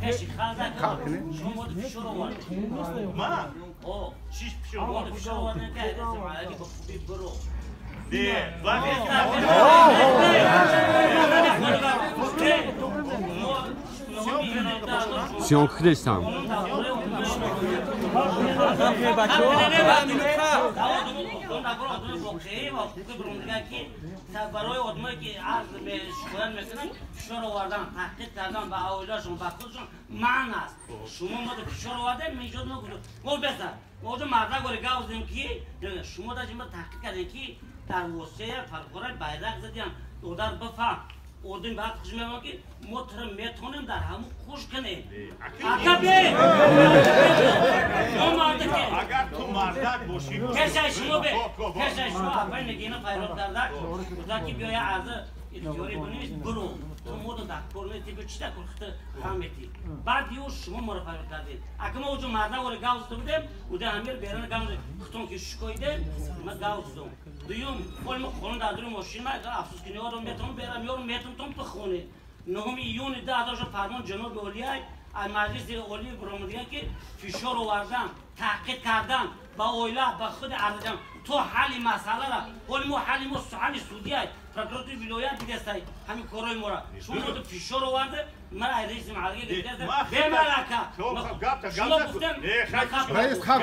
پشی خالده شما دو فشار آورد من؟ چیش فشار آورد فشار آورد که ایران معلقی با خوبی برو نه وقتی سیان خریستم برای آدمایی که عرض به شکایت میکنن فشار آوردن تحقیق کردن به اوایلشون به خودشون من است شما ما دو فشار آوردن میشد نکنید ما بسر ما دو مرده گوری گاوزیم که شما در جمعه تحقیق کردن که در وسیع فرقورای بیرق زدیم او در بفهم اردن بعد خوش میگم که ما تر میتونیم در همون خوش کنیم اکبر اگر تو مردک باشی کشای شما اول نگینه پیرود کردن بودن که بیای عرضه اتیاری بنویس برو تو مودو دکتر میتی به چی دکتر خطه خمیتی بعد دیو شما ما رو پیرود کردید اگه ما اوجو مرده ولی گاوزده بودیم اوده همیر بیرن گاوز خطون که شکایده ما گاوزدم دویم خول ما خونم در دور ماشین ما افسوس که نیارم میتونم برم یارم میتونم تو خونه نهم ایون 10 فرمان جناب اولیای از مجلس اولی برآمدگی که فشار آوردن تحقیق کردن با اویلا با خود عرضم تو حل مسئله را ولی ما حل ما حل سودی است پروکراتور ولایت دیگه است همین کارای ما را شما تو فشار آورده من رئیس معلقه دیگه به ملکه شما گفتم رئیس خب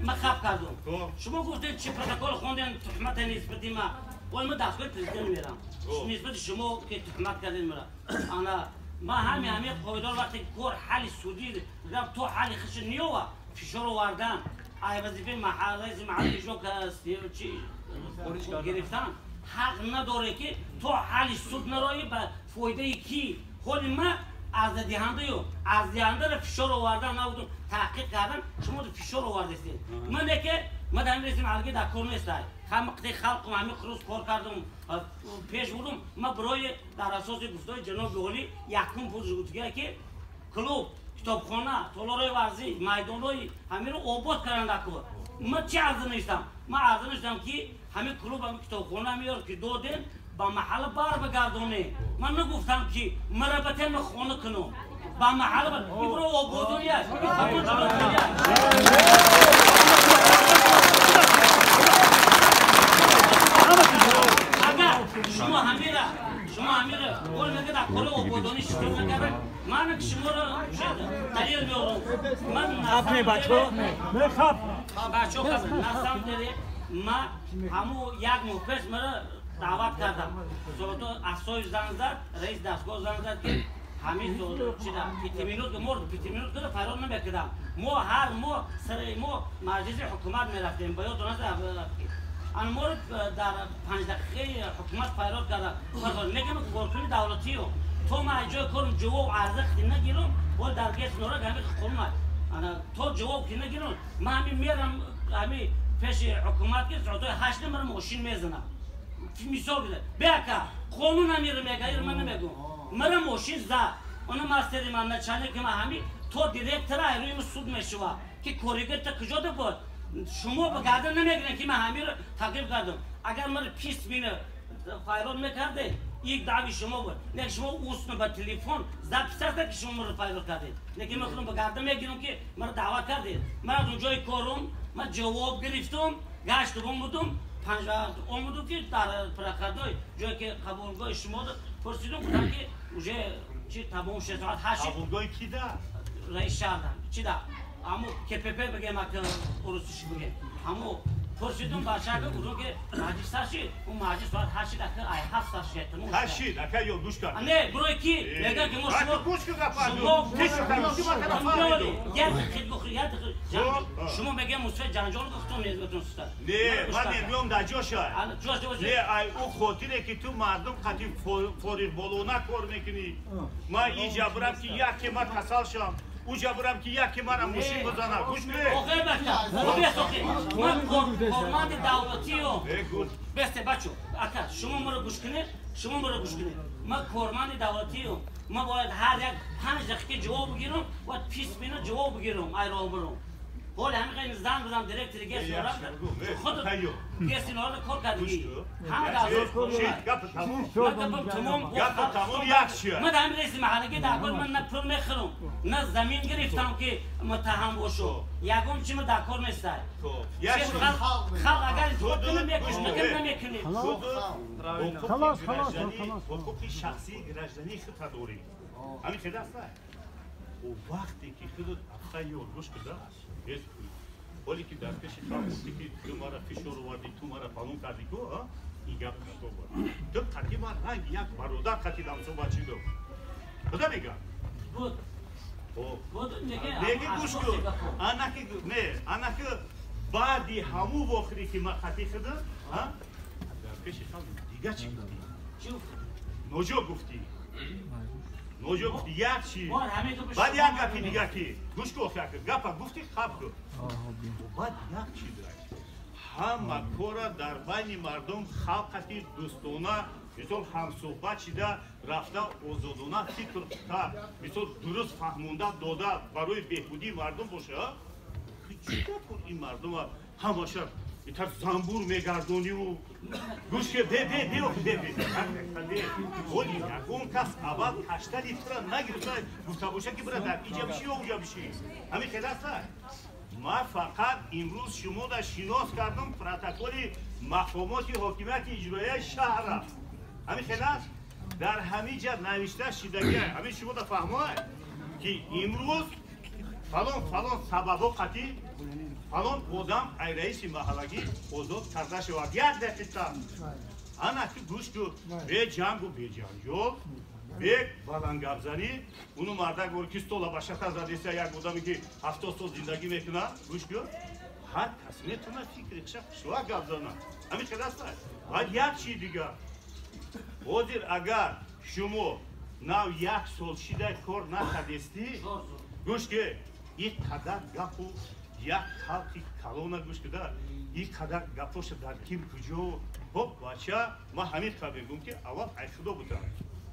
مخاف کردم شما گفتید چه پروتکل خوندن تهمت نسبتی ما ولی ما دستگاه پرزیدنت میرم نسبت شما که تهمت کردین مرا انا ما همین قایدار وقتی کار حل سودی رفت تو حل خش نیوه فشار آوردن ای وظیفه محلی جو که چی گرفتن حق نداره که تو حل سود نرایی به فایده کی خود ما از دهنده را فشار آوردن نبودم تحقیق کردن شما دو فشار آوردستید من که ما در این رسیم علگی در کار نیست هم مقطع خلق و همین خروز کار کردم پیش بودم ما برای در اساس گفتای جناب اولی یکم پوزگوتگی که کلوب کتابخانه تالارای ورزی میدانای همین رو آباد کردن در کار ما چه عرضه نیستم ما عرضه نیستم که همین کلوب همین کتابخانه میار که دو دن با محل بار بگردونه من نگفتم که مربطه ما خانه کنم با محل بار این برو آبادونی است شما همیره قول میگه در کل آبادانی شروع نکرده من که شما را دلیل میارم من خب بچه میخواب بچه نستم داره ما همو یک مفرس مرا دعوت کردم تو افسای زنگ زد رئیس دستگاه زنگ زد که همین چی دا پیتی مینوت که مرد پیتی مینوت که فرار نمیکردم ما هر ما سر ما مجلس حکومت میرفتیم باید دونست آن مورد در 5 دقیقه حکومت فرار کرده میگم که گورکلی دولتی تو ما اجای کارم جواب عرضه خیلی نگیرم و در گیت نورا که همین خونم تو جواب که نگیرم من همین میرم همین پیش حکومت که ساعت 8 مرا ماشین میزنم مثال بده بیا که قانون نمیره میگه من نمیگم مرا ماشین زد اون ماستری من نچانه که من همین تو دیرکتر روی سود میشوا که کوریگر تا کجا ده بود شما به گردن نمیگیرن که من همین رو تقریب کردم اگر من پیست بینه فایرال میکرده یک دعوی شما بود نه شما اوسنو با تلفن زد سرده که شما رو فایرال کردید نه من خودم به گردن میگیرم که من دعوت کردید من از اونجای کارم من جواب گرفتم گشت بودم 5 اومدم که در پرکردای جایی که قبولگاه شما پرسیدم بودم که اونجا چی تمام شد ساعت 8 قبولگاه کی ده رئیس شهر چی ده همو که پپه بگم که اروسیش بگم همو پرسیدم بچه که بودم که مجلس سرشید اون مجلس ساعت 8 دقیقه ای 7 ساعت شد 8 دقیقه یا گوش کن نه برای کی میگن که ما شما گوش کن شما میگم مصطفی جنجال گفتم نسبتون است نه من نمیام در جاش نه ای او خاطره که تو مردم قطعی فوری بالونه کار میکنی من اینجا برم که یک ما کسال شم اوجا برم که یکی منم ماشین بزنم گوش بده آخه بچه من کارمند دولتی و بسته بچه اکا شما مرا گوش کنید من کارمند دولتی و من باید هر یک 5 دقیقه جواب بگیرم و پیش بینه جواب بگیرم ای راه برم حالا همین زن بودم دیرکتری گشت ورم خود گشتین حالا کار کردی همه دازور شید گپ تموم گپ تموم یک چیه من دارم رئیس محله در کل من نه پول میخرم نه زمین گرفتم که متهم باشم یکم چی من در کار نیستم خلق اگر خود نمیکنه نمیکنه خلاص حقوق شخصی گرجدنی خود داری همین خیلی است و وقتی که خودت افخای یور گوش کرده ولی که در پیش خواهم گفتی که تو مرا فشار آوردی تو مرا فلان کردی که این گپ نتو بود تو قطعی من رنگ یک برادر قطعی دم صحبت چیدم خدا میگم بود میگه گوش کن انا که بعدی همو وقتی که من قطعی خدا در پیش خواهم دیگه چی گفتی؟ نوجو گفتی نوجو گفتی یک چی بعد یک گپی دیگه که گوش کن گپ گفتی خواب کن و بعد یک چی دارد همه کارا در بین مردم خلقتی دوستانه مثل همصحبت شده رفته آزادانه فکر کرد مثل درست فهمونده داده برای بهبودی مردم باشه چی کن این مردم همشه ایتر زنبور میگردونی و گوش که ده ولی یکون کس اول کشتری تو را نگرفته گفته باشه که برای در اینجا بشی یا اونجا بشی همین خیلی است من فقط امروز شما را شناس کردم پروتکل مفاهمات حاکمیت اجرایی شهر همین خیلی است در همین جا نوشته شدگی همین شما را فهمید که امروز فلان سببا قطعی فلان آدم ای رئیس محلگی آزاد کرده شود یک دقیقه انا که گوش کن به جنگ و به جنجال به بلنگابزنی اونو مرده گور که ستولا باشه تا زدیسه یک آدمی که 70 سال زندگی میکنه گوش کن هر کس میتونه فکرش شوا گابزنه همین خیلی است باید یک چی دیگه حاضر اگر شما نو یک سال شده کار نکردستی گوش که این قدر گپ و یک خلقی کلونه گوش کده این قدر گپوش در کیم کجا خب بچه ما همین خبر گم که اول ای خدا بودم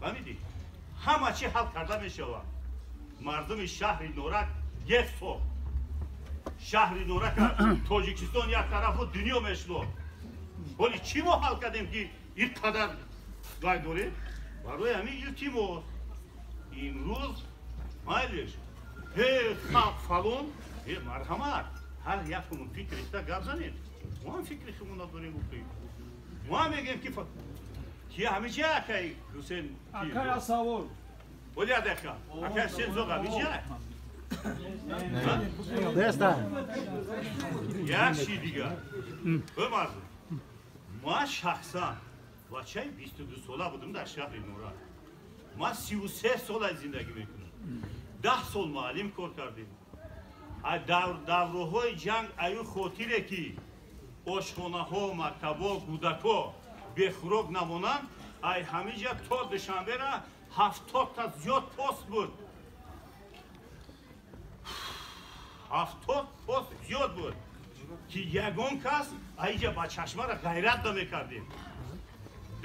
فهمیدی همه چی حل کرده میشه مردم شهر نورک یک صبح شهر نورک تاجیکستان یک طرف و دنیا میشلو ولی چی ما حل کردیم که این قدر گای داریم برای همین یه تیم امروز مایلش خلق فلون مرحمت هر یکمون فکرش تا گپ زنید ما هم فکرشمون رو داریم بکنیم ما هم میگیم که همه چی اکای حسین اکای اصاول ولی ادکا اکای سنزوق همه چی دستان یک چی دیگه بمازم ما شخصا بچه 22 ساله بودم در شهر نورا ما 33 سال زندگی میکنم 10 سال معلم کار کردیم давраҳои ҷанг аю хотире ки ошхонаҳо мактабҳо кӯдакҳо бехӯрок намонанд ай ҳамиҷа то душанбера 70 та зиёд пост буд 70 пост зиёд буд ки ягон кас аиҷа ба чашмара ғайрат намекардем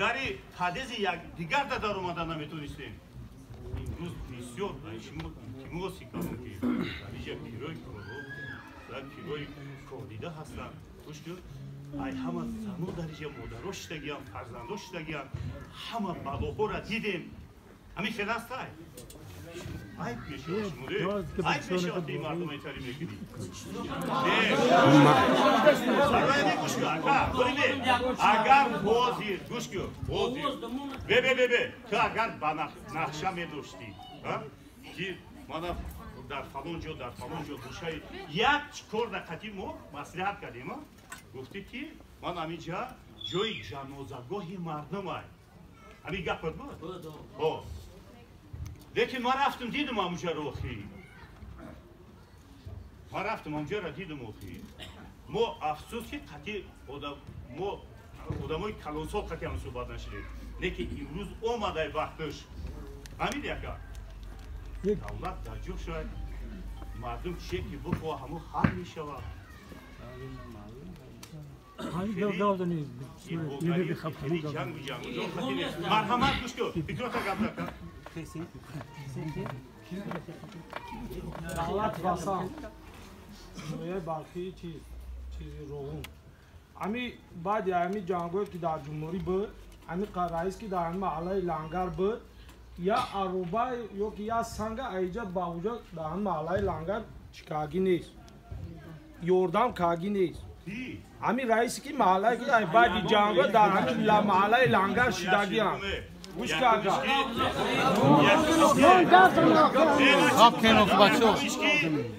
дари падези дигар да даромада наметонистем имрӯз бисёр илтимоси кардам ки аиҷа пирои корҳо ва пирои кордида ҳастанд гӯш кӯ ай ҳама зану дариҷа модаро шидагиам фарзандо шидагиам ҳама балоҳоро дидем ҳамин хел астай айб мешавад шуморе айб мешавад ин мардум айтари мекунӣ гӯш кӯ ака бурибе агар ҳозир гӯш кӯ ҳозир бе ту агар ба нақша медоштӣ ки мана дар фалон ҷо гӯшаи як кор дақати мо маслиҳат кардем гуфтӣ ки ман ҳаминҷа ҷои ҷанозагоҳи мардумай ҳамин гапат буд лекин ман рафтам дидам ҳамунҷаро охӣ ман рафтам ҳамунҷаро дидам охӣ мо афсӯс ки қати мо одамои калонсол қати ҳам суҳбат нашидем лекин имрӯз омадай вақташ ҳамиди ака давлат дар ҷо шавад мардум чие ки бухоҳ ҳамон ҳал мешавад марҳамат гӯш кӯ фикрота гап нака давлат васан باقی چیزی روغن امی بعد امی جانگوی که در جمهوری بود امی رئیس که در محله لنگر بود یا عروبا یا سنگ ایجا با وجود در محله لنگر چکاگی نیست یوردام کاگی نیست امی رئیس کی محله که بعد جانگوی در محله لنگر شدگی هم گوش کاگا خواب کنو بچو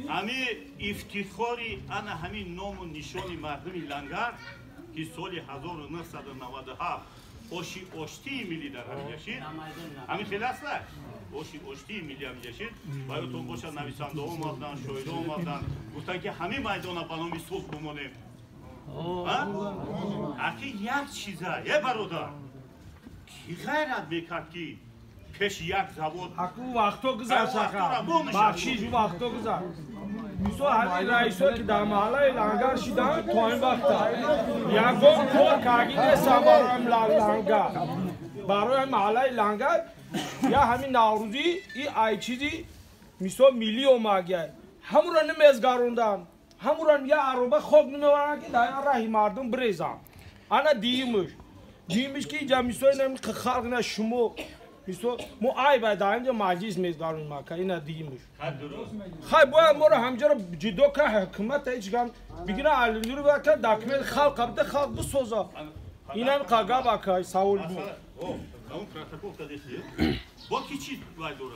امی افتخاری انا همین نام و نشانی مردم لنگر که سال 1997 اوشتی ملی در هم یشید همین خیلی است اوشتی ملی هم یشید براتون باشه نویسنده اومدن شاعر اومدن گفتن که همین میدان با نام صلح بمونیم اگه یک چیزه یه برادر کی غیرت میکرد که پیش یک زبان اکو وقتو گذشت بخشیش وقتو گذشت میسو همین رئیسو که در محله لنگر شدن تو این وقتا یکم کار کاگیده سامارم لنگر برای محله لنگر یا همین نوروزی ای چیزی میسو میلی اومگه همون نمیزگاروندن همون یا عروبه خوب نمیورن که در راهی مردم بریزن انا دیمش که اینجا میسو نمی خلق نه شما میسو مو ای باید اینجا مجلس میزگارون ما که اینا دیمش خیلی باید ما رو همجا رو جدو که حکومت ایچ گم بگیرن علی رو باید که دکمه خلق قبضه خلق بسوزا اینا قاقا باکای سوال بود اون پروتکل دادیه با کی چی باید دورا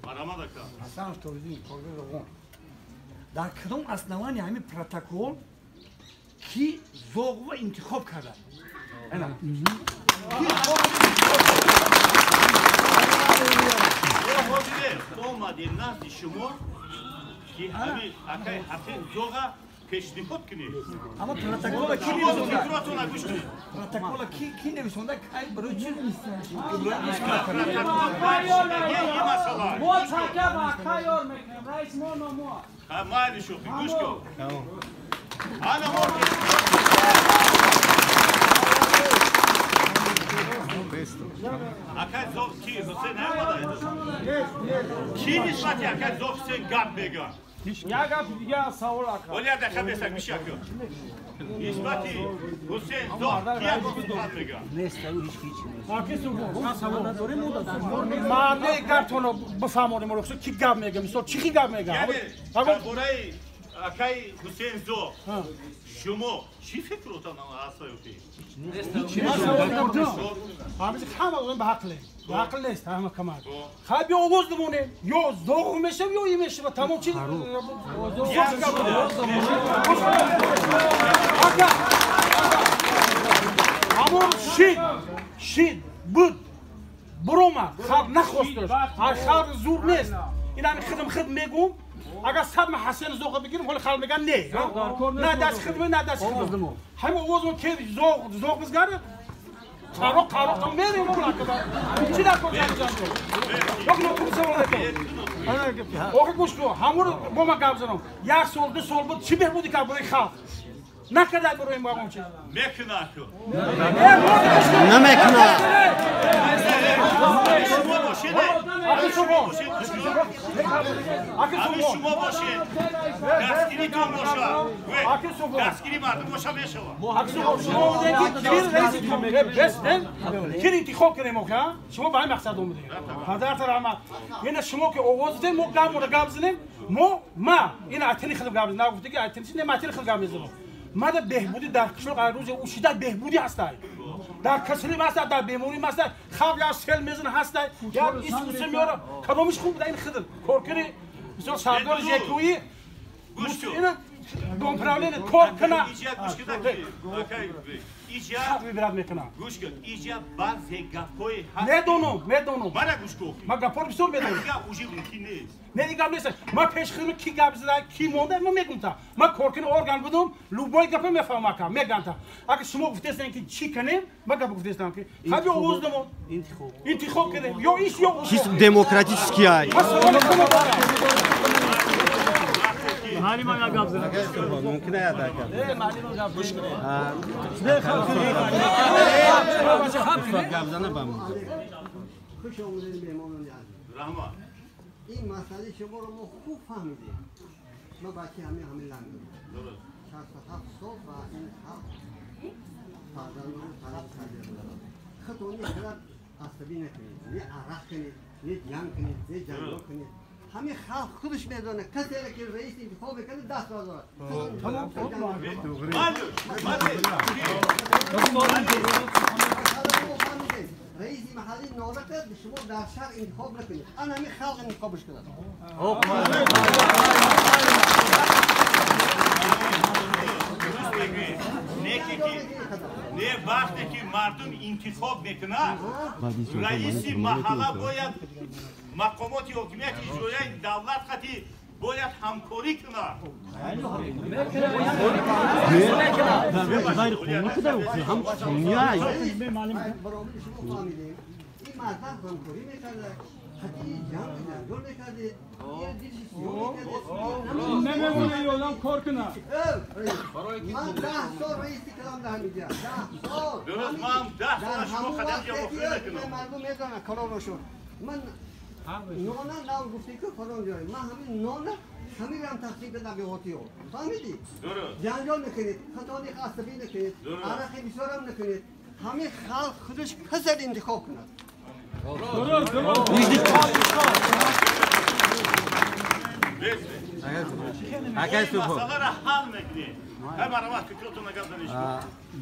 مرامه دکتر اصلا توضیح روغن در کدام اسنوانی همین پروتکل کی ذوق و انتخاب کردن اینا اومدی نزد شما که همین اکای حقیق ذوقا پیشنهاد کنید اما پروتکل کی نویسونده پروتکل کی نویسونده کی برای چی ما چکه با کار میکنیم رئیس ما مالی شوخی گوش کن انا اکای ذوق کی حسین کی نسبتی اکای ذوق حسین گپ میگن یا گپ دیگه سوال اکا ولی در خبر میشه که نسبتی حسین ذوق کی گپ میگن نیست او هیچ ما نگرتونو بفهمونیم رو کی گپ میگه میسو چی گپ میگه یعنی برای اکای حسین ذوق شما چی فکرتون آسایوتی همه همه به عقل نیست همه کمال خیلی آواز دمونه یا ذوق میشه یا این میشه و تمام چیز همون شید بود بروما خب نخواست خب زور نیست این همین خدم میگم اگر صد حسین ذوق بگیریم حالا خلق میگن نه دست خدمه نه دست خدمه همه آواز که ذوق بزگاره قارق میریم اون چی نکنه yok نکنه سوال نکن آخه گوش کن همون با ما گپ زنم یک سال دو سال بود چی بهبودی که برای خلق نکرده برای ما اون چیز میکنه نمیکنه شما باشید دستگیری کن باشه دستگیری مردم باشه میشه شما کی انتخاب کنیم اوکی شما به این مقصد اومدید حضرت رحمت یعنی شما که آواز دید ما گپ زنیم ما این اتنی خدم گپ زنیم نگفته که اتنی نه اتنی خدم گپ زنیم ما در بهبودی در کشور قرار روز او شدت بهبودی هستند در کسری هستند در بیماری هستند خواب یا سیل میزن هستند یا ایسوسه میاره کدومش خوب در این خدم کار کنی مثلا سردار جکویی اینا دون پرالین کار کنه گوش کن ایجا بعضی گپای میدونم من گوش کن ما گپار بسیار میدونم دیگه اوجی ممکن نیست نه دیگه نیست ما پیش خدمت کی گپ زده کی مونده ما میگم تا ما کارکن ارگان بدم لوبای گپ میفهمم که میگم تا اگه شما گفتین که چی کنیم ما گپ گفتین که خیلی آواز دمون انتخاب کنیم یا ایش یا چیز دموکراتیکی ای مالی ما گپ زده ممکنه یاد کنم مالی ما گپ گوش کنه گپ زنه بام خوش آمدید مهمانان عزیز رحمان این مسئله شما رو ما خوب فهمیدیم ما باقی همین لندن. شاید فقط صبح با این خط فرزندان تعریف کردیم. خطونی خرد عصبی نکنید، نه عرق کنید، نه جنگ کنید، نه جنگ کنید. همین خلق خودش میدونه کسی که رئیس انتخاب کنه دست برداره. رئیس محلی نورت شما در شهر انتخاب نکنید. آن همین خلق انتخابش کنه. نه وقتی که مردم انتخاب میکنن رئیس محله باید مقامات حکومت اجرایی دولت خطی باید همکاری کنه. این مردم همکاری میکنه. خطی جنگ جنگل میکرده. نمیمونه یادم کار کنه. من 10 سال رئیس کلام در میگم. 10 سال. درست من 10 سال شما خدمت یا مخفی نکنم. مردم میدونن کلام رو شد. من نانه نام گفتی که فلان جایی. من همین نانه همین هم تقسیم بدم به هاتی ها. فهمیدی؟ درست. جنجال نکنید. خطانی عصبی نکنید. عرقی بسیار هم نکنید. همین خلق خودش کسر انتخاب کند.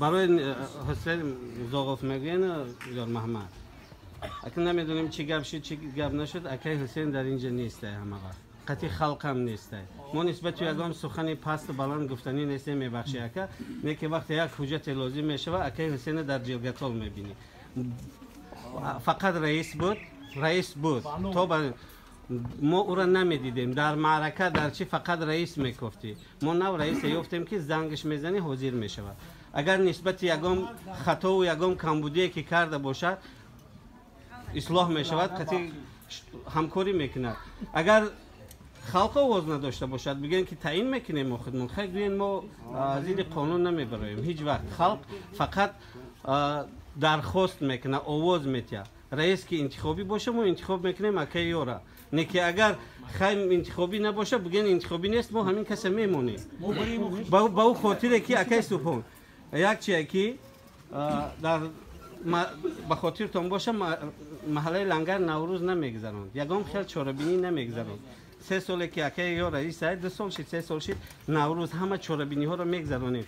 برای حسین زاغوف میگن یار محمد اکنون نمیدونیم چی گپ شد چی گپ نشد اکای حسین در اینجا نیسته همه وقت قطعی خلق هم نیسته ما نسبت تو یگان سخنی پست بلند گفتنی نیسته میبخشی اکا نه که وقت یک حجت لازم میشه و اکای حسین در جلگتال میبینی فقط رئیس بود تو ما او را نمیدیدیم در معرکه در چی فقط رئیس میگفتی ما نو رئیس یافتیم که زنگش میزنی حاضر میشود اگر نسبت یگام خطا و یگام کمبودی که کرده باشد اصلاح میشود قطعی همکاری میکند اگر خلق آواز نداشته باشد بگن که تعیین میکنیم ما خودمون خیلی بگن ما زیر قانون نمیبرایم هیچ وقت خلق فقط درخواست میکنه آواز میتیه رئیس که انتخابی باشه ما انتخاب میکنیم اکی یورا نه که اگر خیم انتخابی نباشه بگن انتخابی نیست ما همین کسی میمونیم با او خاطره که اکی سپون یک چیه که در به خاطرتون باشه محله لنگر نوروز نمیگذراند یگام خیلی چاره‌بینی نمیگذراند 3 ساله که اکی یا رئیس است 2 سال شد 3 سال شد نوروز همه چاره‌بینی ها رو میگذرانیم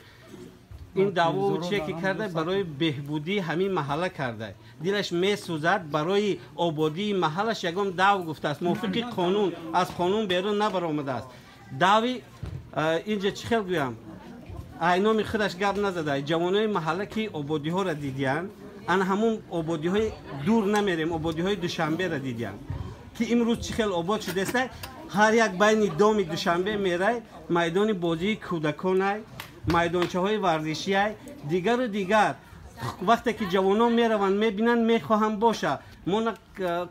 این دعوا چیه که کرده برای بهبودی همین محله کرده دلش میسوزد برای آبادی محلش یگام دعوا گفته است موافق قانون از قانون بیرون نبرآمده است دعوی اینجا چه خیلی گویم اینام خودش گپ نزده جوانای محله که آبادی ها را دیدن ان همون آبادی های دور نمیریم آبادی های دوشنبه را دیدن که امروز چه خیلی آباد شده است هر یک بین دام دوشنبه میره میدان بازی کودکان میدانچه های ورزشی دیگر و دیگر وقتی که جوانان میروند میبینن میخواهم باشه ما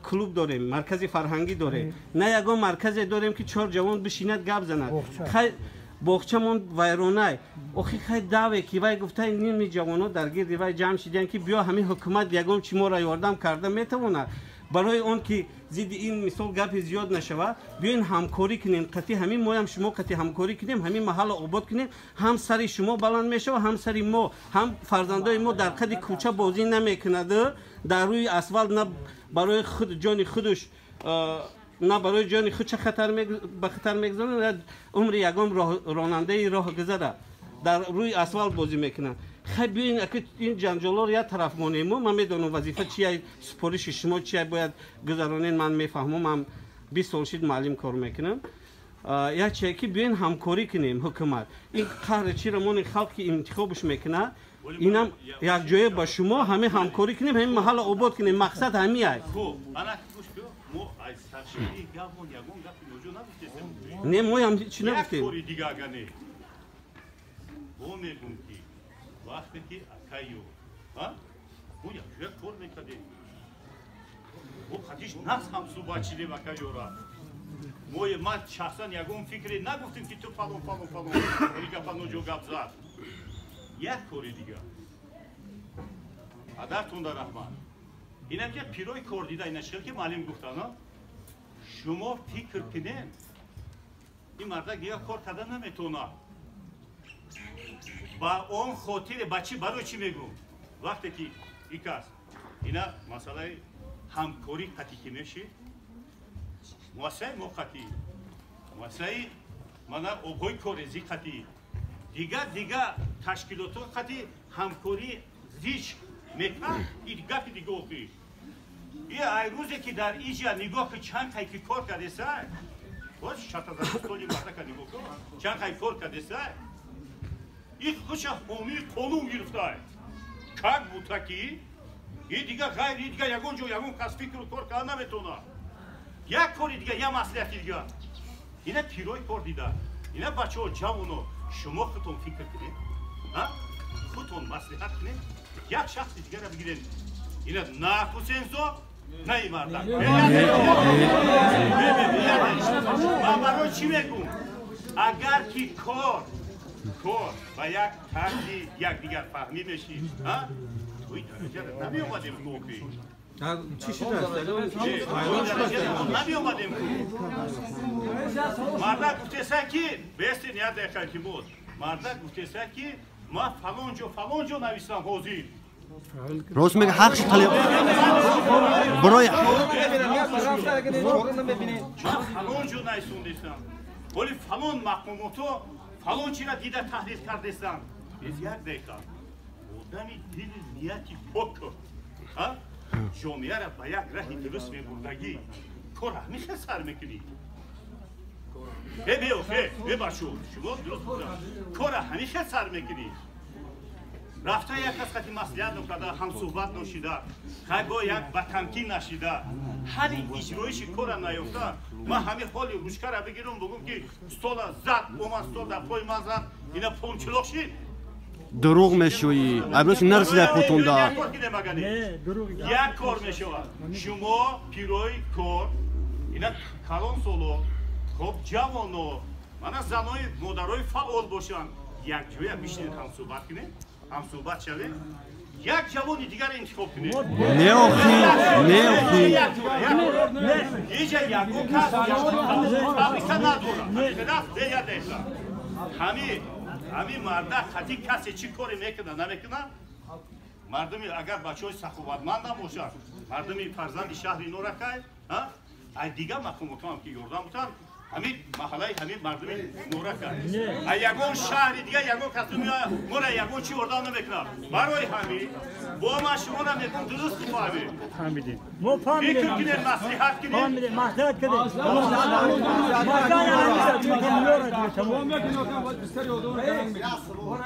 کلوب داریم مرکز فرهنگی داریم نه یگان مرکز داریم که 4 جوان بشیند گپ زند باغچمون ویرانه آخی خیلی دعوی که وای گفته این جوانا در گرد وای جمع شدن که بیا همین حکومت یگان چی ما را یاردم کرده میتونه برای اون که زید این مثال گپ زیاد نشود بیاین همکاری کنیم قطعی همین ما هم شما قطعی همکاری کنیم همین محل آباد کنیم هم سری شما بلند میشه و هم سری ما هم فرزندای ما در قد کوچه بازی نمیکند در روی اسفالت نه برای خود جان خودش نه برای جان خود چه به خطر میگذارن عمر یگام راننده راه گذره در روی اسفالت بازی میکنن خیلی بیاین اگه این جنجالا رو یک طرف مانیم من میدونم وظیفه چیه سپارش شما چیه باید گذرانین من میفهمم من 20 سال شد معلم کار میکنم یا چیه که بیاین همکاری کنیم حکومت این قهر چی رو من خلقی انتخابش میکنه اینم یک جای با شما همه همکاری کنیم همین محل آباد کنیم مقصد همین است نه ما هم چی نگفتیم وقتی که اکایو او یک کار میکرده او خودش نفس هم صبح چیده اکایو را ما شخصا یکم فکری نگفتیم که تو فلان دیگه فلان جو گپ زد یک کاری دیگه ادرتون در رحمان اینم که پیروی کار دیده این اشکال که معلم گفتن شما فکر کنین این مرد دیگه کار کردن نمیتونه با اون خاطر بچه برای چی میگم وقتی که ایکاس اینا مسئله همکاری قطعی که میشه موسعی موقتی موسعی من اوگوی کارزی قطعی دیگه تشکیلات قطعی همکاری زیش میکنن این گپی دیگه اوکی این روزی که در اینجا نگاه که چند قیقی کار کرده سای باز شرط از استولی مرده که نگاه کن چند قیقی کار کرده سای این خوش همی قانون گرفته کار بوده که این دیگه غیر این دیگه یکون جو یکون کس فکر و کار کرده نمیتونه یک کاری دیگه یک مسئله دیگه اینا پیروی کار دیده اینا بچه ها جوانو شما خودتون فکر کنید خودتون مصلحت کنید یک شخص دیگه را بگیرین اینا نه کوسنزو نه این مردن من برای چی میگم اگر که کار و یک طرزی یک دیگر فهمی میشی توی درجه نمی اومدیم کوکی چی شده است؟ نمی اومدیم کوکی مرد گفته که بیستین یاد دقیقه که بود مرد گفته که ما فلان جو نویسم حوزی راست میگه حقش طلب برای فلان جو نویسوندیستم ولی فلان مقاماتو فلان چی را دیده تحلیل کردیستم از یک دقیقه آدمی دل نیتی پاک جامعه را به یک راه درست میبردگی کار همیشه سر میکنی بباشو شما درست بودم کار همیشه سر میکنی رفته یک کس خطی مسئولیت نکرده هم صحبت نشیده خیلی با یک بطنکی نشیده همین اجرایش کار نیفته من همین حالی روشکه را بگیرم بگم که ستول زد اومد ستول در پای من زد اینا پونچلوک شید دروغ میشویی ابروش نرسیده پوتوندا یک کار میشود شما پیروی کار اینا کلان سولو خب جوانو من از زنای مادرای فعال باشن یک جوی بیشتر هم صحبت کنه هم صحبت شده یک جوانی دیگر انتخاب کنه نه اینجا یکو کس فابریکه نداره همین مرده خطی کسی چی کاری میکنه نمیکنه مردمی اگر بچه های سخوبتمند هم باشن مردمی فرزند شهر اینو را که دیگه مقامات هم که یردن بودن همین محله همین مردمی نورا کرد یکون شهر دیگه یکون کسی میاد مورا یکون چی اردان نمیکنه برای همین با ما شما را میگم درست فهمید فکر کنید مصلحت کنید مصلحت کنید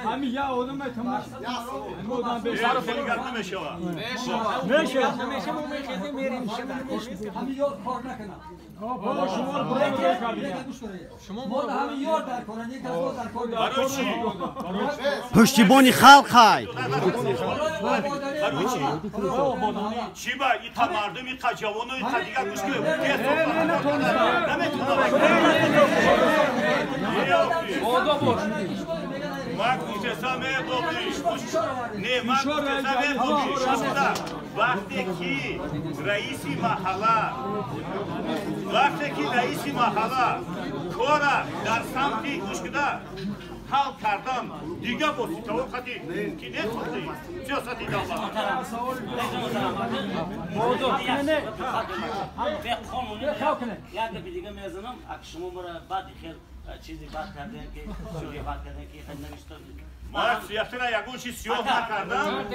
همین یا آدم تمام بسیار فکر نمیشه همین یاد کار نکنه شما همین یاد در کنن یک از در کار برای چی؟ پشتیبانی خلق های چی با این تا مردم این تا جوان و این تا دیگر گوش که من گوشتسم نه من گوشتسم وقتی که رئیسی محله کارا در سمتی گوش کده حل کردم دیگه باشی تا وقتی که نخواستی سیاستی دولت یک دیگه میزنم شما مرا بعد خیلی چیزی بات کردن که شوی بات کردن که خیلی نمیشتن ما سیاسی را یکون چیز سیاه نکردم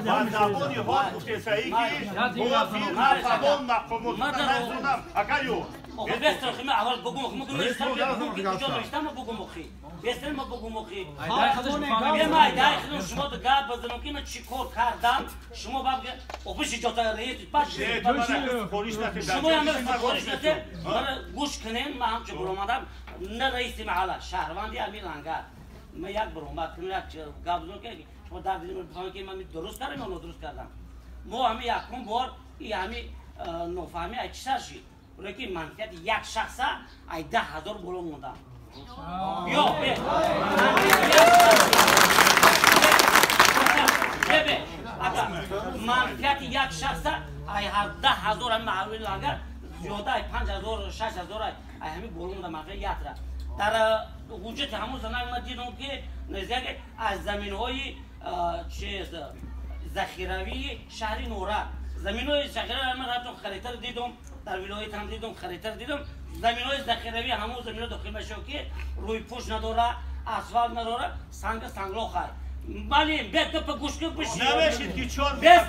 من زبانی ها گفته سعی که با فیلم فلان مقامات نزدم اکایو بستر خیلی اول بگم بستر ما بگم خیلی ما داخل شما دکار بزنم که من چیکار کردم شما باید اوپیش جوتا رئیس باش شما هم خواهش نکرد من گوش کنین ما هم چه برآمدم نه رئیس محله شهروندی امیر لنگر من یک برآمد کنم یک گابزون که شما در دیدم بفهمید که من درست کردم یا درست کردم ما همین یکم بار این همین نفهمی اکثر شد ولی که منفیت یک شخصه ای 10,000 بلو موندم یا منفیت یک شخصه ای 10,000 هم معلوم لنگر زیاده 5000 6000 همین گلم در منطقه یاترا در وجود همون زمان ما دیدم که نزدیک از زمین‌های چیز ذخیروی شهر نورا زمین‌های ذخیروی من رفتم خریدار دیدم در ولایت هم دیدم خریدار دیدم زمین‌های ذخیروی همون زمین‌ها داخل میشه که روی پوش نداره اسفالت نداره سنگلاخ است ولی بیت په گوش کې بشي نمیشید که چون بس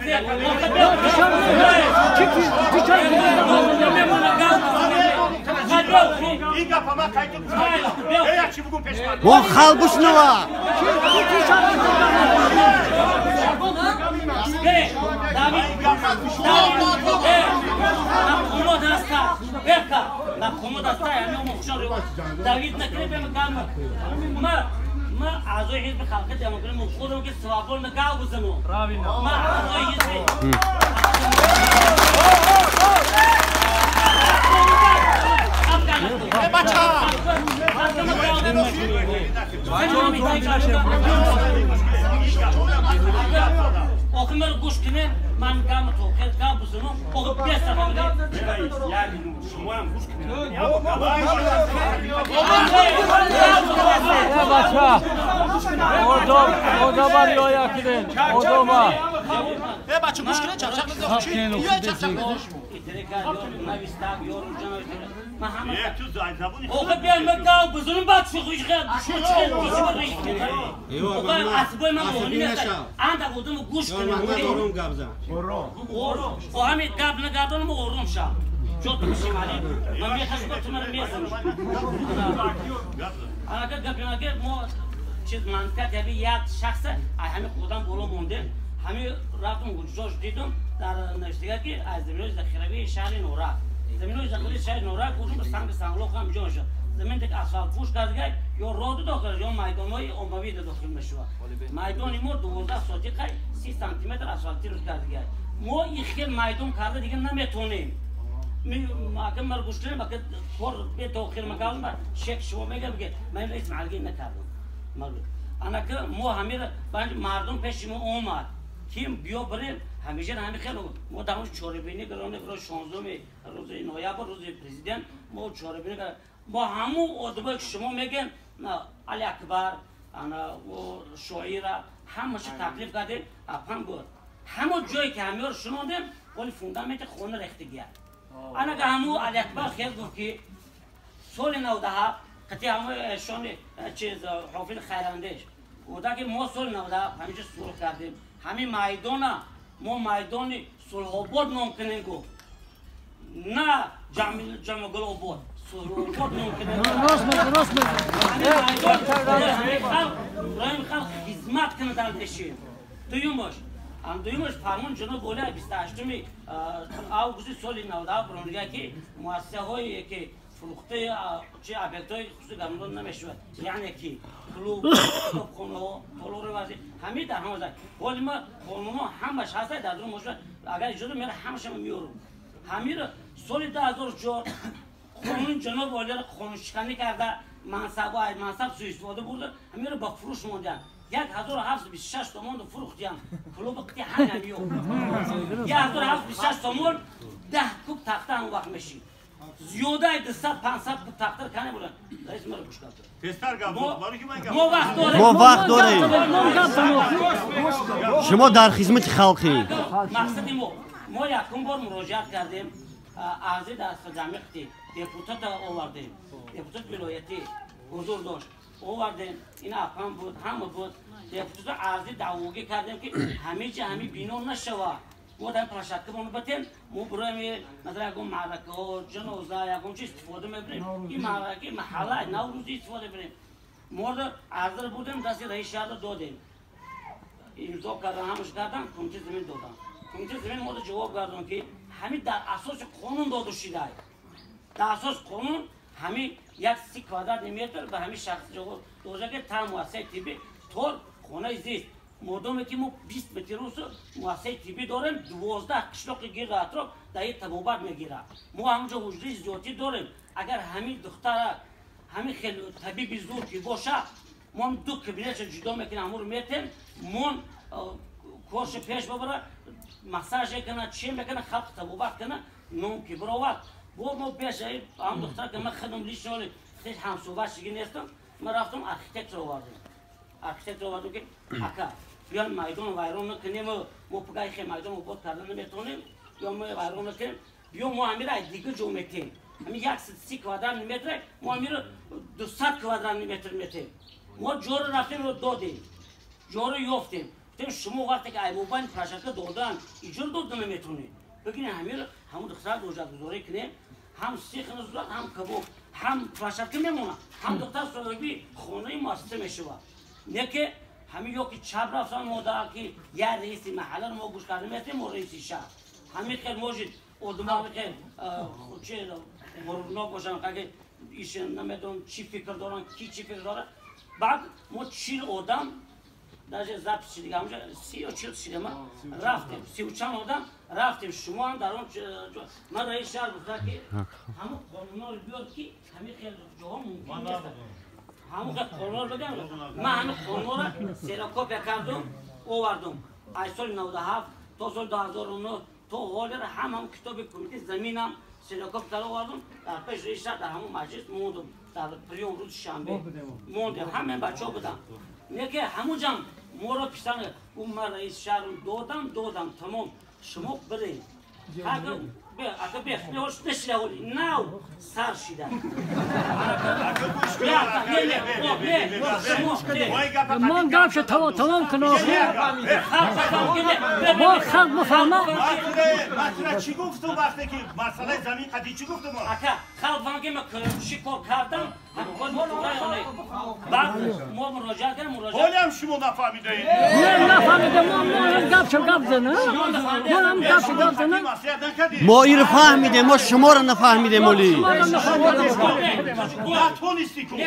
این گپ ما کایتو چی بگم پیش من با خلقش نوا داوید نکری به مکان ما اعضای حزب خلق دموکراسی مفخورم که سوابل نگاه بزنم ما اعضای حزب آخه مرا گوش کنین من گام تو خیلی گام بزنم آخه بیست یعنی شما هم گوش کنید اودا باری آیا کدین اودا ما بچه گوش کنه چپ چپ بزن چی یه چپ چپ آخه بیایم مگاو بزنم بعد شوخیش خیلی اسبای من مهمی نیست اند بودم گوش کنیم آروم گپ زن و همین گپ نگردانم آروم شم جوت میشیم علی من میخواستم تو من میزنم اگر گپ نگه ما چیز منطقه یعنی یک شخص همین خودم بالا مونده همین رفتم گوشش دیدم در نشریه که از زمین‌های ذخیروی شهر نورا زمین‌های ذخیروی شهر نورا کدوم سنگلاخ هم جا شد زمین که اسفالت پوش کرده یا رود داخل یا میدان‌های عمومی داخل میشه میدان ما 12 سانتی 30 سانتی متر اسفالتی رو کرده ما این خیلی میدان کرده دیگه نمیتونیم ما که مرگوش کنیم که کار به داخل مقام شک شما میگم که من رئیس معلقی نکردم انا که ما همین مردم پیش ما اومد کیم بیا بریم همیشه همین خیلی ما در اون چهاربینی گرانه برای 16 روز نوامبر روز پرزیدنت ما چهاربینی با همون آدمایی که شما میگن علی اکبر انا و شاعره همش تکلیف کردیم اپن بود همون جایی که همه رو شنوندیم ولی فوندامنت خونه ریخته گیا انا که همون علی اکبر خیلی گفت که سال 90 قطعی همون شان چیز حافظ خیراندش بوده که ما سال 90 همیشه صلح کردیم همین میدان ما میدان صلح آباد نام کنیم گفت نه جمع گل آباد صلح آباد نام کنیم راست همین خلق خدمت کنه در دشیم دویمش فرمان جناب اولی 28 آگوست سال 90 برانگاه که مؤسسه هایی که فروخته چه ابیکت‌های خصوصی گمرون نمیشود یعنی که کلوب کتابخانه ها تالار وزیر همین در همه زد ولی ما قانونا همش هست در دور مشورت اگر اجازه میره همش هم میارم همین سال 2004 قانون جناب والی را قانون شکنی کرده منصب سوء استفاده برده همین رو با فروش موندن 1726 تومان رو فروختیم کلوب قطعی همین میاد 1726 تومان 10 کوب تخته هم وقت میشید زیاده 200-500 تختر کنه بودن رئیس مرا گوش کرد پستر گفت ما وقت داریم شما در خدمت خلقی مقصد ما یکم بار مراجعت کردیم عرضی در صدامقت دپوتات آوردیم دپوتات ولایتی حضور داشت آوردیم این اپم بود همه بود دپوتات عرضی دعوگی کردیم که همه چی همه بینو نشوه ما در پرشتکه بانو بتیم ما برای مثلا یکم معرکه ها جنازه یکم چی استفاده میبریم این معرکه محله نوروزی استفاده بریم ما در عرضه بودیم دستی رئیس شهر دادیم امضا کردن همش کردن کمیته زمین دادن کمیته زمین ما جواب کردن که همین در اساس قانون داده شده در اساس قانون همین یک 30 کوادرات متر به همین شخص جواب داده که تا مؤسسه طبی طور خانه زیست مردمی که ما 20 متر روز مؤسسه طبی داریم 12 قشلاق گیر اطراف در این تبابت میگیره ما همونجا حجره ذاتی داریم اگر همین دختر همین خیلی طبیبی زور که باشه ما دو کابینت جدا میکنیم همون رو میتیم ما کارش پیش ببره مساج کنه چی میکنه خلق تبابت کنه نام که براوت ما پیش هم دختر که من خدم لیش نولی خیلی همسوبت شگی نیستم من رفتم آرکیتکت رو آوردم که اکا بیان میدان ویران نکنیم ما پگای خیلی میدان رو بود کردن نمیتونیم یا ما ویران نکنیم بیان ما همین را دیگه جو میتیم همین 130 کوادرات متر ما همین 200 کوادرات متر میتیم ما جور رفتیم رو دادیم جور یافتیم گفتیم شما وقتی که ایوبان پراشکه دادن ایجور دادن نمیتونید بگین همین همون دختر دوجات گذاری کنیم هم سیخ نزداد هم کبوب هم پراشکه میمونه هم دختر سوگی خونه ماسته میشه نه که همین یکی چپ رفتن مدار که یا رئیس محله ما گوش کردیم میتیم و رئیس شهر همین خیلی موجود اردوما که چه مرنا باشن که ایشون نمیدونم چی فکر دارن کی چی فکر داره بعد ما 40 آدم در ضبط شدیم همونجا 30 یا 40 شدیم رفتیم 30 و چند آدم رفتیم شما هم در اون من رئیس شهر گفتم که همون قانونا رو بیار که همین خیلی جاها ممکن نیست همون که قانونا رو بگم من همین قانونا رو سیراکوپی کردم آوردم از سال 97 تا سال 2009 تا حال هم کتاب کمیته زمینم سیراکوپ کرده آوردم در پیش رئیس شهر در همون مجلس موندم در پریون روز شنبه موندم همه بچه‌ها بودن نه که همون جام مورا پیشتن اون من رئیس شهر دادم تمام شما برید اگه بخنهاش نشده هولی ناو سر شده من گفت تمام کنم ما خلق مفهمه من چی گفتم وقتی که مسئله زمین قدی چی گفتم خلق فهمه من شکار کردم بعد ما مراجعه کردم حالی هم شما نفهمیده اید نفهمیده ما گفت زنه ما این رو فهمیده ما شما رو نفهمیده مولی نتونستی کن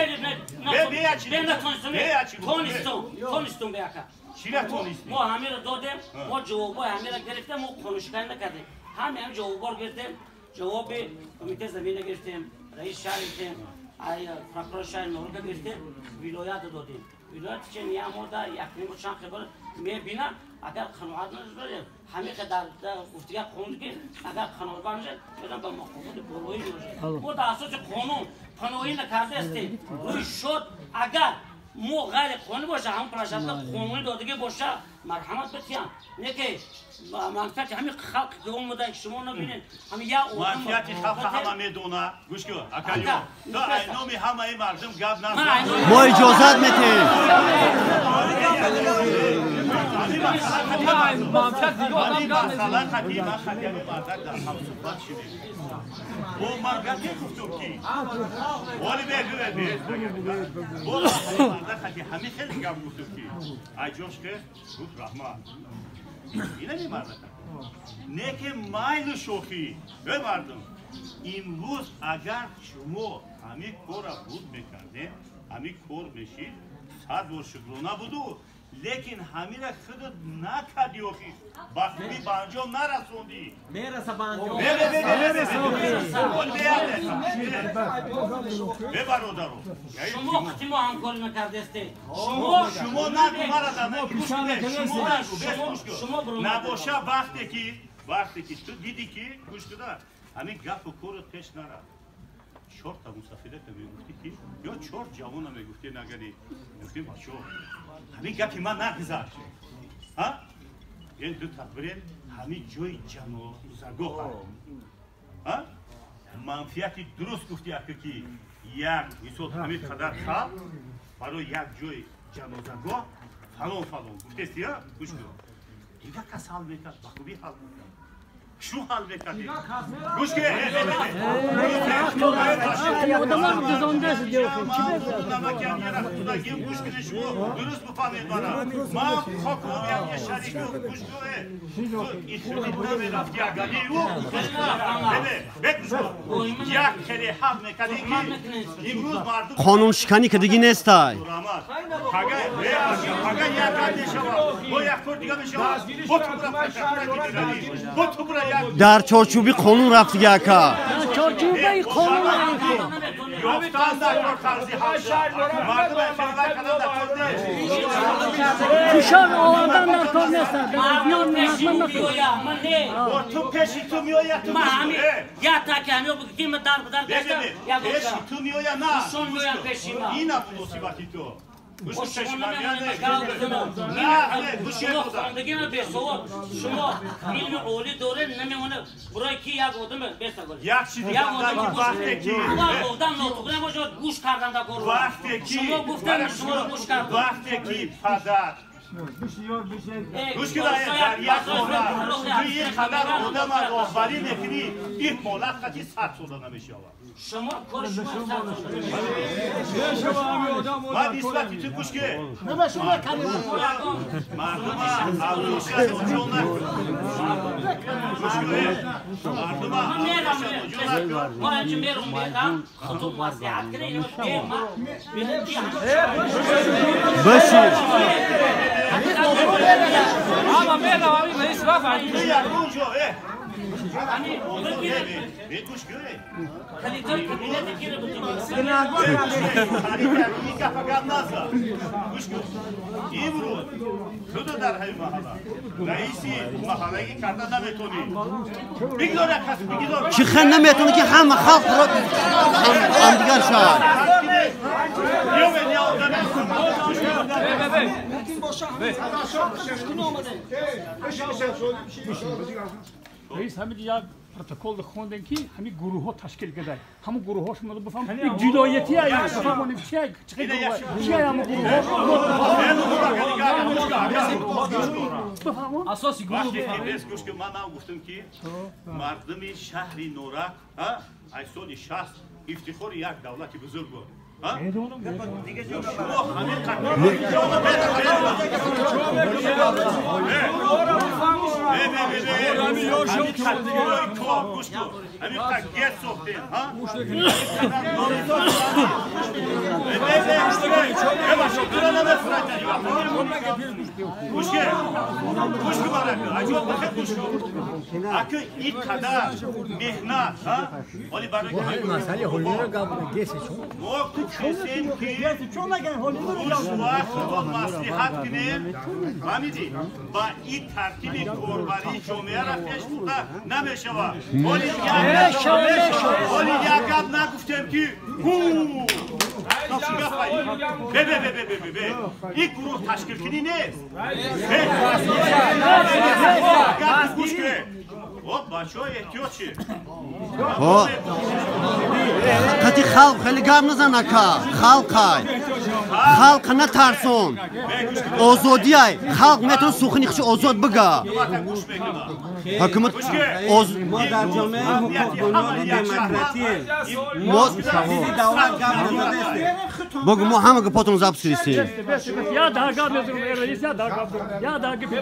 تونستم بیاکا چی نتونستی؟ ما همه رو دادیم ما جوابای همه رو گرفتیم ما خونشکن نکردیم همه جوابا رو گرفتیم جواب کمیته زمین گرفتیم رئیس شهر گرفتیم پروکرور شهر نورگا گرفتیم ولایت دادیم ولایت چه نیامده یک نیم چند خبر میبینن اگر قناعت نداره همه که در گفتگاه قانون که اگر قناعت نشه بدن به مقامات بالایی میشه ما در اساس قانون پناهی نکرده استیم روی شد اگر مو غیر قانونی باشه هم پراشکه قانونی دادگی باشه مرحمت بتیم نه که منفعت همین خلق که اومدن شما نبینید همین یا منفعت خلق همه میدونه گوش کن اکالیو تو اینومی همه مردم گپ نزن ما اجازت میتیم مثلا خطیب مردک در هم صحبت شدیم او مرگتی گفتم کی ولی بگو او مردک خطیب همین خیلی گپ گفتم کی ایجوش که بود رحمت اینه می مردک نه که مایل شوخی به مردم امروز اگر شما همین کار را بود میکردیم همین کار میشید 100 بار شکرانه بودو لیکن همین را خودت نکردی و خیلی بخوری به انجام نرسوندی میرسه به انجام به برادرو شما وقتی ما همکاری نکرده استید شما نگو مرا شما نباشه وقتی که تو دیدی که گوش کده همین گپ و کورت پیش نره 4 تا مسافره تو میگفتی که یا 4 جوان میگفتی نگری گفتیم بچو همین گپی من نگذاشت ها این دو تبرین همین جای جنازگاه ها منفعتی درست گفتی اگه که یک مثال همین قدر خلق برای یک جای جنازگاه فلان گفتی ها گوش کن دیگه کس حل میکرد بخوبی حل میکرد شو حل میکردی گوش کن آدمان گزانده شد گوش کنه شما درست بفهمید من خاک رو یک شریک رو گوش کنه این خودت نمیرفتی اگلی او بگوش کن یک کلی حل میکردی که امروز مردم قانون شکنی که دیگه نیست اگه یک گردی شما با یک کار دیگه میشما با تو برای در چارچوبی قانون رفت دیگه اکا چارچوبه قانون یافته در کار خرزی مردم احتمال کردن در کار نیست کشان آوردن در کار نیستن تو پیشی تو میایی تو همین یا تاکه همیو بگیم در بدن پیشی تو میایی نه شون میان پیشی ما این افلوسی وقتی تو گوش شما پیشی نمیدونید نه گوش شما خواندگی من بسوار شما علم اولی دوره نمیمونه برای کی یک آدم بسته کنید یک چیزی کردن که وقتی که گفتن نطق نباشد گوش کردن در گروه وقتی که شما گفتن شما رو گوش کردن وقتی که پدر گوش که در یک خونه توی یک خبر آدم راهبری نکنی این مولد خطی 100 ساله نمیشه شما کار شما 100 من نیستی تو گوش که مردم اولوشی از اونجا نکن من میرم ما اینجا میرم خطوب واسیعت کنه اینو باشید Ama merhaba abi ben israf edeyim. گوش که خلیتای کابینت گیره بودیم این که فقط نزد گوش که امروز تو در های محله رئیسی محله کردن نمیتونی بگذار یک کسی بگذار چی خیلی نمیتونه که همه خلق رو هم دیگر شد رئیس همین یک پروتکل خوندن که همین گروه ها تشکیل کرده همون گروه هاش ما بفهم یک جدایتی هایی بفهمونیم چیه چیه همون گروه ها بفهمون اساسی گروه وقتی که گوش که من گفتم که مردم شهری نورک از سال 60 افتخار یک دولت بزرگ بود دیگه جو همین چون نگن حالی رو مصلحت کنیم فهمیدی با این ترتیب کاربری جامعه را پیش برده نمیشود ولی یک گپ نگفتیم که این گروه تشکیل کنی نیست گوش که بچه های احتیاط چی؟ قطی خلق خیلی گرم نزنه که خلق نترسون آزادی های خلق میتونه سخنی خش آزاد بگه حکومت ما در جامعه بنیاد دموکراتیه ما چیزی دولت گرم نزنه بگو ما همه پاتون زب سریستیم یا درگاه میزون رئیس یا درگاه یا درگاه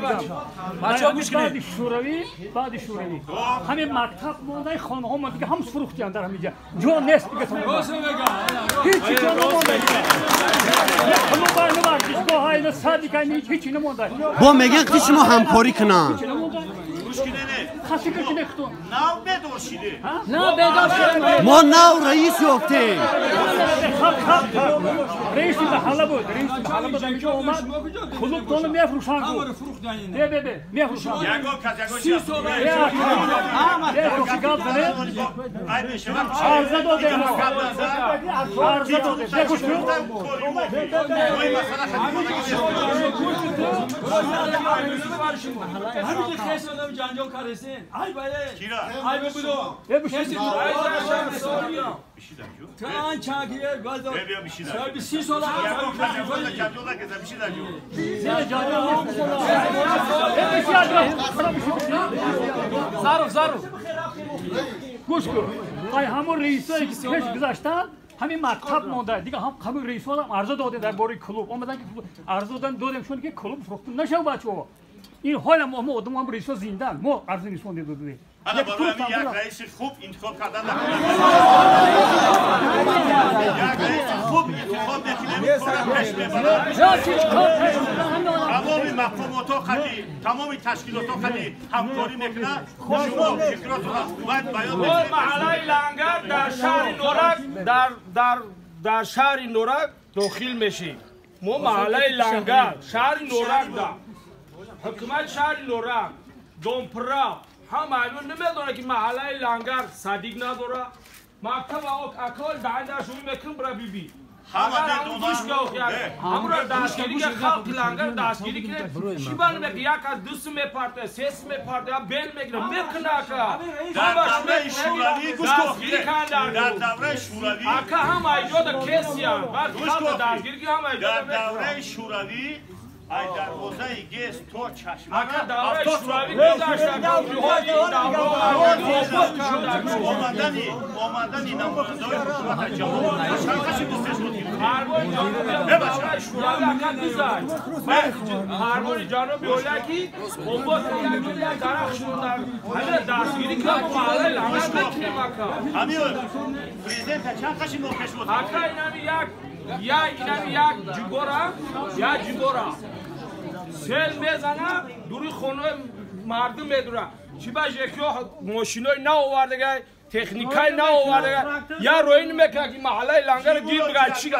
بعد شوروی همین مکتب مونده خانه ها مونده که هم فروختیان در همینجا جا نیست دیگه هیچی جا نمونده خلوبای نمار دیشگاه های نصادی کنی هیچی نمونده با میگن که شما همکاری کنن خاصی که نختون ناو بدوشیده نه بدوشیده ما ناو رئیس یافته رئیس محله بود اینجا اومد کلوب دونه میفروشن بود میفروشن یگو کس یگو عرضه داده جنجال کردین ای بله کیرا ای بودو کسی تو تان چاگیر گازو سال 30 سال زارو گوش کن ای همون رئیسایی که پیش گذاشتن همین مکتب مونده دیگه همین رئیس‌ها هم عرضه داده در باره کلوب اومدن که عرضه دادیم چون که کلوب فروخته نشه بچه‌ها این حال ما آدم هم رئیس زندان ما عرضه نشون دادیم حالا برای یک رئیس خوب انتخاب کردن یک رئیس خوب انتخاب تمام مفهومات خدی تمام تشکیلات خدی همکاری میکنه شما فکرات رو باید بیان محله لنگر در شهر نورک در در شهر نورک داخل میشیم ما محله لنگر شهر نورک دا حکومت شهر نورک دونپرا هم معلوم نمیدونه که محله لنگر صدیق نداره مکتب اکال دهنده شوی میکنم برای بیبی اگر همون گوش که همون را دستگیری که خلق لنگر دستگیری که چی بانه که یک از دوست میپرده سیس میپرده یا بیل میگیره میکنه اکا در دوره شوروی گوش کن در دوره شوروی اکا هم ایجاد کسی هم بعد خلق دستگیری که هم ایجاد در دوره شوروی ای دروازه گیس تو چشمه اکا دوره شوروی گذاشت اکا جهادی آمدنی نماینده‌های حکومت جمهوری چند دوستش بودیم هربان جانوبی شوروی اکا گذاشت هربان جانوبی اولیکی اومد یک درخشون در همه دستگیری که ما محله لنگر نکنیم اکا همین پریزیدنت چند قشی موقعش بود اکا اینمی یک جگورا سیل میزنه دوری خونه مردم میدونه چی باشه یکی ماشینای نو آورده تکنیکای نو آورده یا روین میکنه که محله لنگر گیر بگه چی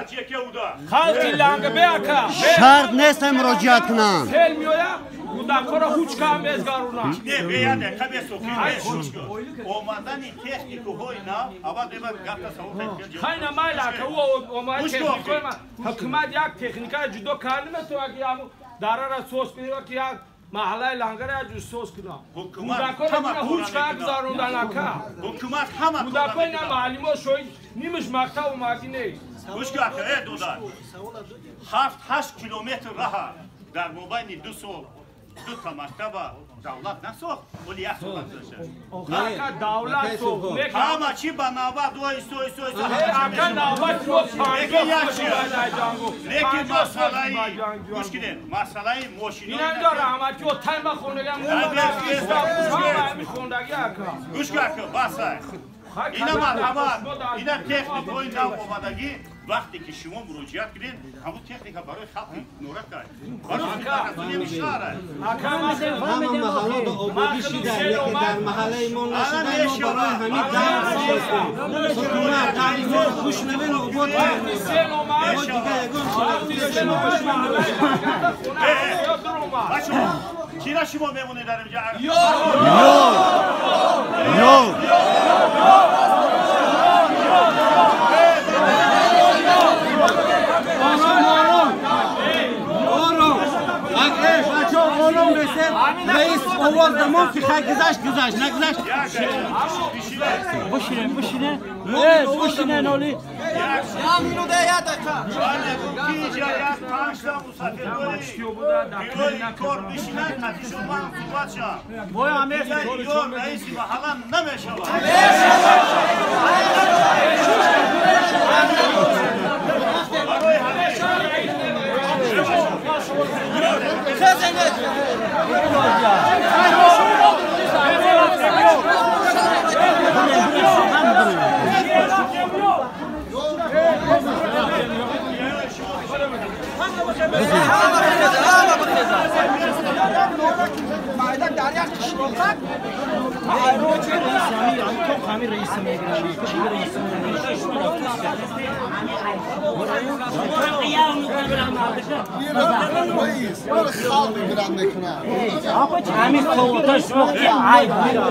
خلقی لنگر بیاکا شرط نیست مراجعت کنم سیل میویا کودکارا هوچ کام میزگارونه نه بیاده کبی سوکی اومدنی تکنیکوهای نه اول دیگر گفت سوت خیلی مایل که او اومد تکنیکای ما حکومت یک تکنیکای جدا کردیم تو اگه هم داره را سوس کنیم که یک محله لنگر یا سوس کنم کودکارا هوچ کام گذاروندن اکا حکومت همه کودکای نه معلم شوی نیمش مکتب اومدی نیست گوش که ای دودار 7-8 کیلومتر راه در مابین دو تا مکتب دولت نساخت ولی یک ساخت داشته اکا دولت سوخت همه چی به نوبت و ایستو اکا نوبت سوخت لیکن مسئله ماشینی این هم داره همه چی و تایم بخوندگی گوش که بسه اینا مرحمت اینا تکنیک های نو آمدگی وقتی که شما مراجعت کنید همون تکنیک برای خلق نورک دارید برای خلق نمیشاره همه محله با آبادی شده یکی در محله ما نشده ما برای همین درد حکومت در خوش نبین آباد ما دیگه یکون بچه چی را شما میمونه در اینجا رئیس آوردم که خیلی گذشت نگذشت بشینه نالی یک جا یک 5 تا مسافر داری کار بشینن قدیشون من صحبت شد باید همیشه رئیس محله نمیشه همین صوتش وقتی عیب رحمت